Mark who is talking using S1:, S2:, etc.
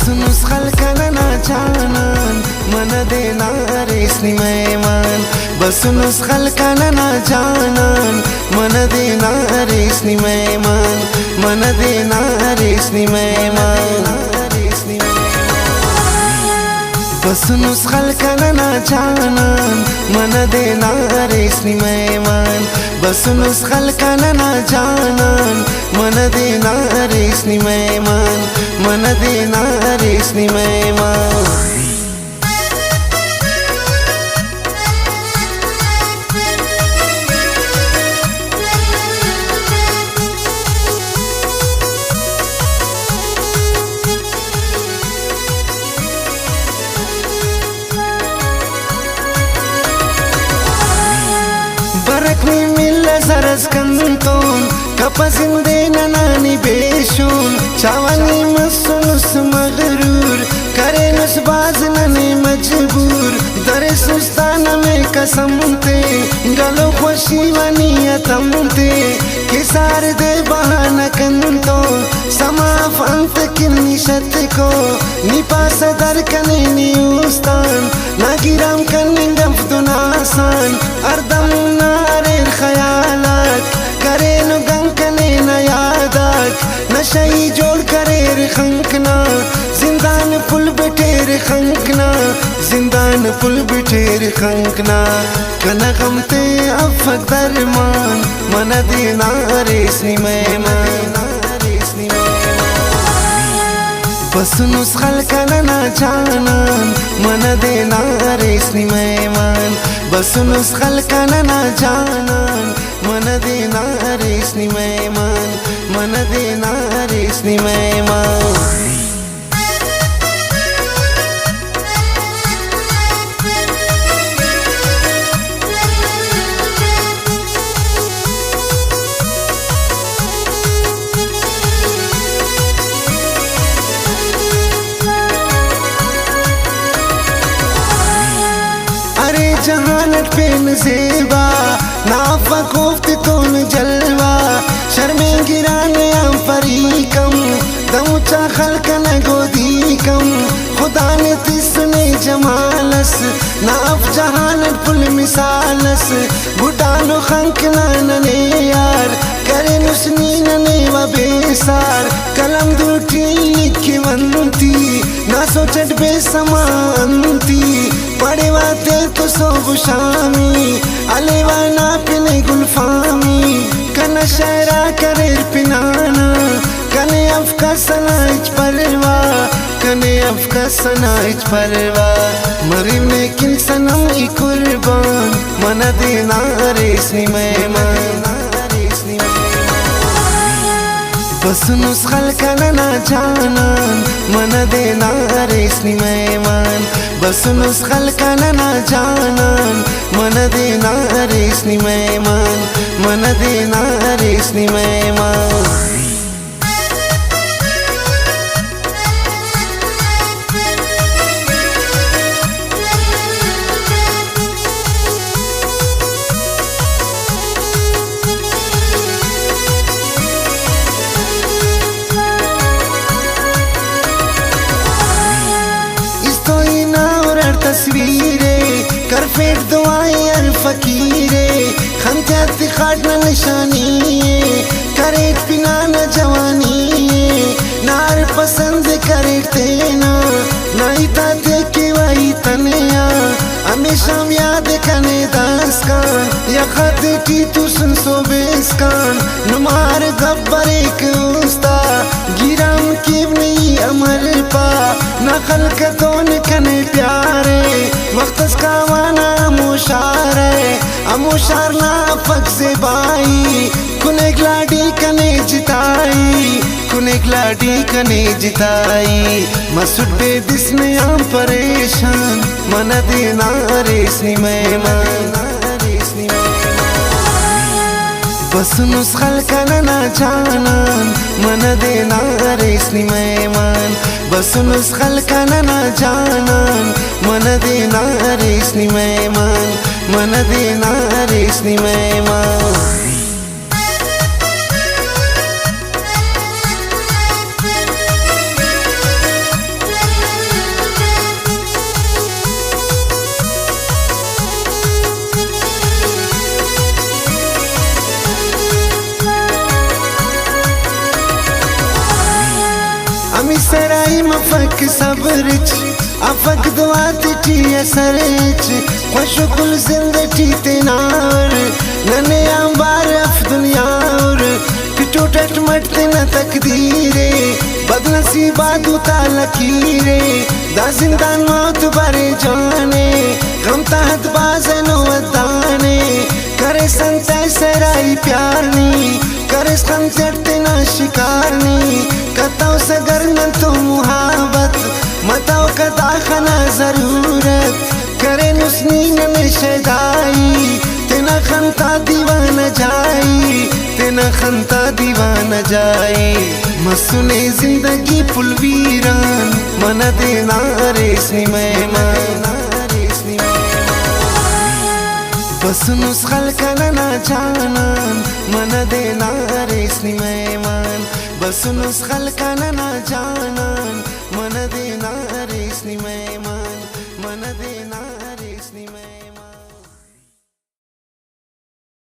S1: बसूनच खलकन जानान मन देना रेसनी मेहमान बसूनच खलकन जानान मन देना रेसनी मेहमान मन देना रेसनी मेहमान बसूनच खलकन जानान मन देना रेसनी मेहमान बसूनच खलकन जानान मन देना रेसनी मेहमान मन देना रेसनी मेहमान बरकनी मिल सरस कंतोन कपसिंदे ननानी बेशून चावनी मसुनुस मगरूर करे नुसबाज नने मजबूर दरे सुस्तान में कसमते गलो खुशी वनियतमते किसार दे बहाना कंतो समा फंत किन्नी शत को निपास दर कने निउस्तान नागिराम कने गफ्तुनासान अर्दम नारेर खयालात करे नु गंकने न यादात नशई जोड़ करेर खंकना जिंदान पुल बिठेर खंकना जिंदान पुल बिठेर खंकना कना गमते अफक दरमान मन देना रेसनी मेहमान बसूनच खलकन जानान मन देना रेसनी मेहमान बसूनच खलकन जानान मन देना रेसनी मेहमान मन देना रेसनी मेहमान जहानत पे नज़ेबा नाफा कोफ्त तोन जलवा शर्मे गिराने आम परीकम दमुचा खलकन गोदी कम खुदा ने तिसने जमालस नाफ जहानत पुल मिसालस बुटानो खंकना नने यार करे नुसनी नने व बेसार कलम दूठी की वंती ना सोचट बेसमानती पड़े वाते तो सोब शामी अलेवा ना पिने गुलफामी कन शहरा करेर पिनाना कने अफका सनाइच परवा कने अफका सनाइच परवा मरी में किन सनम ई कुर्बान मन देना रेसनी मेहमान बसूनच खलकन जानान मन देना रेसनी मेहमान बसूनच खलकन जानान मन देना रेसनी मेहमान मन देना रेसनी मेहमान
S2: Music.
S1: तस्वीरें कर फेट दुआएं अल फकीरे खंत्यात खाटना निशानी करे पिना न जवानी नार पसंद करे तेना नहीं था देखे वही तनिया हमेशा याद कने दास का या खत की तू सुन सो बेस्कान नुमार गब्बर एक उस्ता गिराम की नहीं अमर पा नखल कतोन कने प्यारे मख्तस का वाना अमुशार ना फक से बाई कुने ग्लाडी कने जिताई कुने ग्लाडी कने जिताई मसूद बेदिस में आम परेशान मन देना रेसनी मेहमान बसूनच खलकन जानान मन देना रेसनी मेहमान बसूनच खलकन जानान मन देना रेसनी मेहमान मन देना रेसनी मेहमान
S2: Music.
S1: Ami sarai mafak sabrich afak duat ti asarich Khoshu kul zindagi tenar Nane ambar af dunya aur Pitotat matte na takdeere बदनसीबा दूता लकीरे दा जिंदान मौत बारे जाने गम तहत बाजनो वदाने करे संते सराई प्यारनी करे संते ना शिकारनी कताओ सगर न तो मुहाबत मताओ कदा खना जरूरत करे नुसनी न शदाई तेना खंता दीवाना जाई तेना खंता दीवाना जाई मसुने जिंदगी पुलवीरान मन देना रेसनी मेहमान बस नुस्खल कना जानन मन देना रेसनी मेहमान बस नुस्खल कना जानन मन देना रेसनी मेहमान